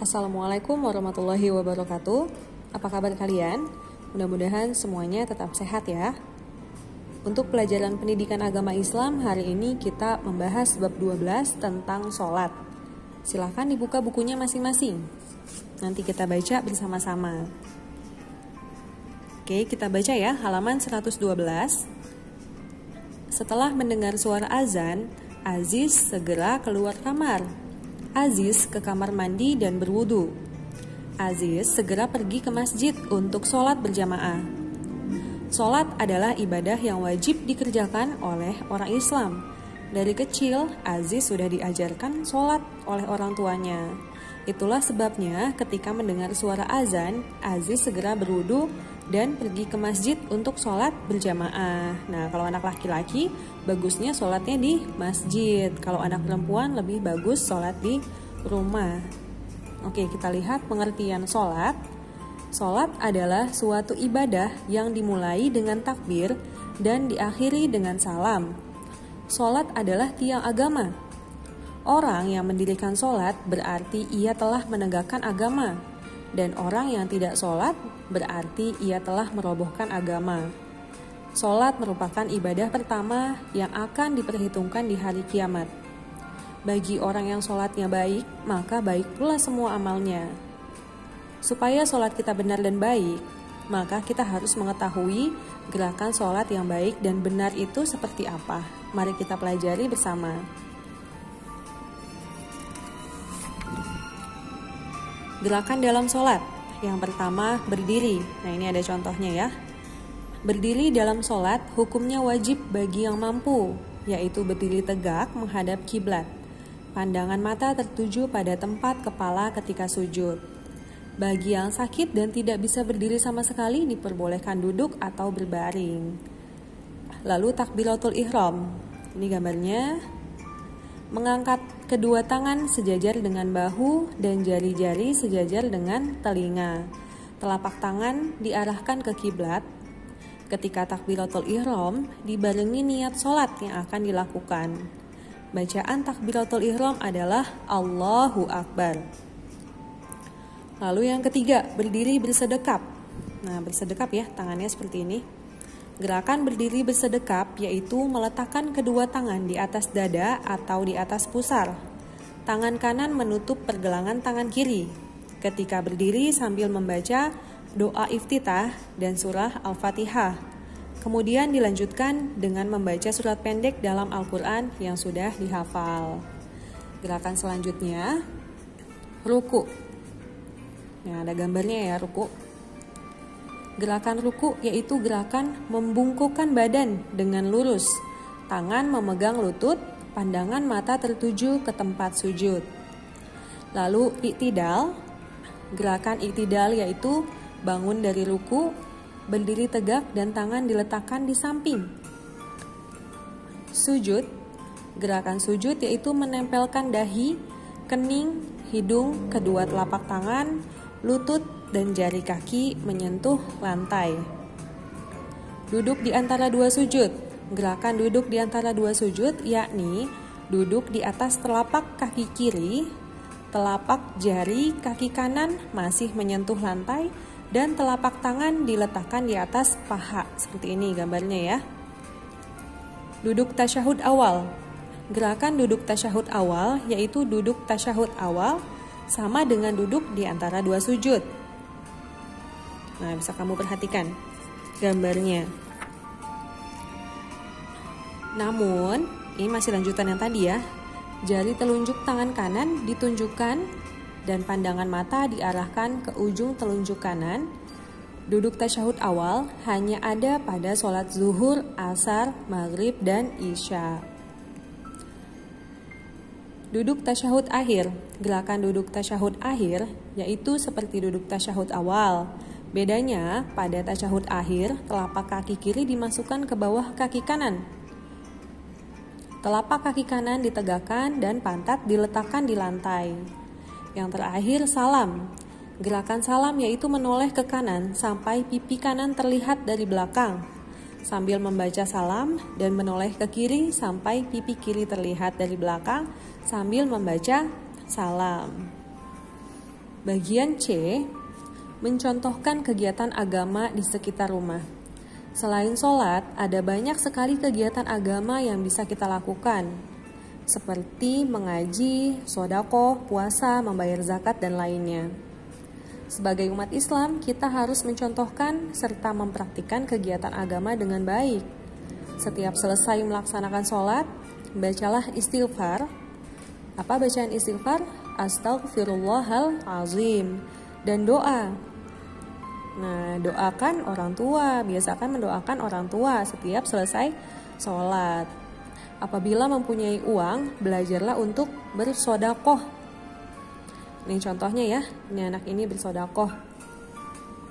Assalamualaikum warahmatullahi wabarakatuh. Apa kabar kalian? Mudah-mudahan semuanya tetap sehat ya. Untuk pelajaran pendidikan agama Islam, hari ini kita membahas bab 12 tentang sholat. Silahkan dibuka bukunya masing-masing. Nanti kita baca bersama-sama. Oke, kita baca ya, halaman 112. Setelah mendengar suara azan, Aziz segera keluar kamar. Aziz ke kamar mandi dan berwudu. Aziz segera pergi ke masjid untuk sholat berjamaah. Sholat adalah ibadah yang wajib dikerjakan oleh orang Islam. Dari kecil, Aziz sudah diajarkan sholat oleh orang tuanya. Itulah sebabnya ketika mendengar suara azan, Aziz segera berwudu dan pergi ke masjid untuk sholat berjamaah. Nah, kalau anak laki-laki, bagusnya sholatnya di masjid. Kalau anak perempuan, lebih bagus sholat di rumah. Oke, kita lihat pengertian sholat. Sholat adalah suatu ibadah yang dimulai dengan takbir dan diakhiri dengan salam. Sholat adalah tiang agama. Orang yang mendirikan sholat berarti ia telah menegakkan agama. Dan orang yang tidak sholat berarti ia telah merobohkan agama. Sholat merupakan ibadah pertama yang akan diperhitungkan di hari kiamat. Bagi orang yang sholatnya baik, maka baik pula semua amalnya. Supaya sholat kita benar dan baik, maka kita harus mengetahui gerakan sholat yang baik dan benar itu seperti apa. Mari kita pelajari bersama. Gerakan dalam sholat. Yang pertama, berdiri. Nah, ini ada contohnya ya. Berdiri dalam sholat hukumnya wajib bagi yang mampu, yaitu berdiri tegak menghadap kiblat. Pandangan mata tertuju pada tempat kepala ketika sujud. Bagi yang sakit dan tidak bisa berdiri sama sekali, diperbolehkan duduk atau berbaring. Lalu takbiratul ihram. Ini gambarnya. Mengangkat kedua tangan sejajar dengan bahu dan jari-jari sejajar dengan telinga. Telapak tangan diarahkan ke kiblat. Ketika takbiratul ihram dibarengi niat sholat yang akan dilakukan. Bacaan takbiratul ihram adalah Allahu Akbar. Lalu yang ketiga, berdiri bersedekap. Nah, bersedekap ya, tangannya seperti ini. Gerakan berdiri bersedekap yaitu meletakkan kedua tangan di atas dada atau di atas pusar. Tangan kanan menutup pergelangan tangan kiri. Ketika berdiri sambil membaca doa iftitah dan surah Al-Fatihah. Kemudian dilanjutkan dengan membaca surat pendek dalam Al-Quran yang sudah dihafal. Gerakan selanjutnya, ruku. Nah, ada gambarnya ya, ruku. Gerakan ruku yaitu gerakan membungkukkan badan dengan lurus. Tangan memegang lutut, pandangan mata tertuju ke tempat sujud. Lalu i'tidal. Gerakan i'tidal yaitu bangun dari ruku, berdiri tegak dan tangan diletakkan di samping. Sujud. Gerakan sujud yaitu menempelkan dahi, kening, hidung, kedua telapak tangan, lutut, dan jari kaki menyentuh lantai. Duduk di antara dua sujud. Gerakan duduk di antara dua sujud yakni duduk di atas telapak kaki kiri, telapak jari kaki kanan masih menyentuh lantai, dan telapak tangan diletakkan di atas paha. Seperti ini gambarnya ya. Duduk tasyahud awal. Gerakan duduk tasyahud awal yaitu duduk tasyahud awal sama dengan duduk di antara dua sujud. Nah, bisa kamu perhatikan gambarnya. Namun, ini masih lanjutan yang tadi ya. Jari telunjuk tangan kanan ditunjukkan dan pandangan mata diarahkan ke ujung telunjuk kanan. Duduk tasyahud awal hanya ada pada sholat zuhur, asar, maghrib, dan isya. Duduk tasyahud akhir. Gerakan duduk tasyahud akhir yaitu seperti duduk tasyahud awal. Bedanya, pada tasyahud akhir, telapak kaki kiri dimasukkan ke bawah kaki kanan. Telapak kaki kanan ditegakkan dan pantat diletakkan di lantai. Yang terakhir, salam. Gerakan salam yaitu menoleh ke kanan sampai pipi kanan terlihat dari belakang. Sambil membaca salam dan menoleh ke kiri sampai pipi kiri terlihat dari belakang sambil membaca salam. Bagian C, mencontohkan kegiatan agama di sekitar rumah. Selain sholat, ada banyak sekali kegiatan agama yang bisa kita lakukan, seperti mengaji, shodaqoh, puasa, membayar zakat, dan lainnya. Sebagai umat Islam, kita harus mencontohkan serta mempraktikkan kegiatan agama dengan baik. Setiap selesai melaksanakan sholat, bacalah istighfar. Apa bacaan istighfar? Astaghfirullahalazim. Dan doa. Nah, doakan orang tua, biasakan mendoakan orang tua setiap selesai sholat. Apabila mempunyai uang, belajarlah untuk bersedekah. Ini contohnya ya, ini anak ini bersedekah.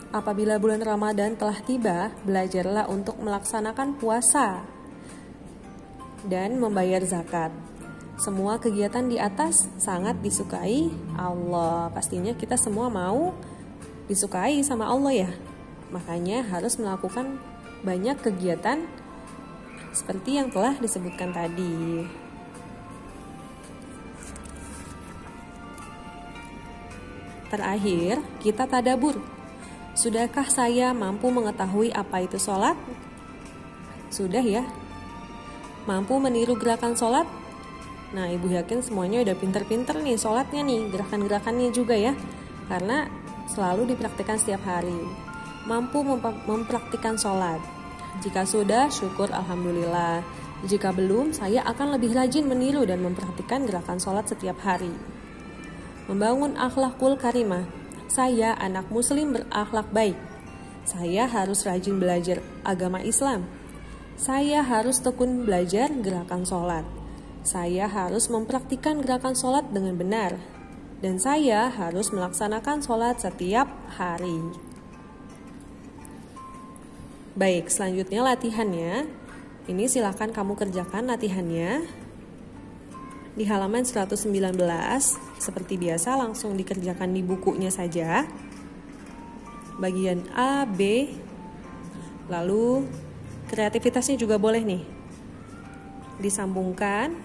Apabila bulan Ramadan telah tiba, belajarlah untuk melaksanakan puasa dan membayar zakat. Semua kegiatan di atas sangat disukai Allah. Pastinya kita semua mau disukai sama Allah ya. Makanya harus melakukan banyak kegiatan seperti yang telah disebutkan tadi. Terakhir, kita tadabur. Sudahkah saya mampu mengetahui apa itu sholat? Sudah ya? Mampu meniru gerakan sholat? Nah, ibu yakin semuanya udah pinter-pinter nih sholatnya nih, gerakan-gerakannya juga ya. Karena selalu dipraktikkan setiap hari. Mampu mempraktikkan sholat. Jika sudah, syukur alhamdulillah. Jika belum, saya akan lebih rajin meniru dan mempraktikkan gerakan sholat setiap hari. Membangun akhlakul karimah. Saya anak muslim berakhlak baik. Saya harus rajin belajar agama Islam. Saya harus tekun belajar gerakan sholat. Saya harus mempraktikkan gerakan sholat dengan benar. Dan saya harus melaksanakan sholat setiap hari. Baik, selanjutnya latihannya. Ini silakan kamu kerjakan latihannya di halaman 119. Seperti biasa langsung dikerjakan di bukunya saja. Bagian A, B. Lalu kreativitasnya juga boleh nih. Disambungkan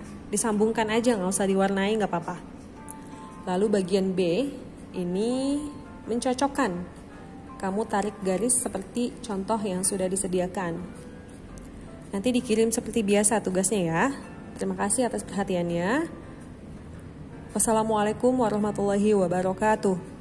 aja, nggak usah diwarnai, nggak apa-apa. Lalu bagian B, ini mencocokkan. Kamu tarik garis seperti contoh yang sudah disediakan. Nanti dikirim seperti biasa tugasnya ya. Terima kasih atas perhatiannya. Wassalamualaikum warahmatullahi wabarakatuh.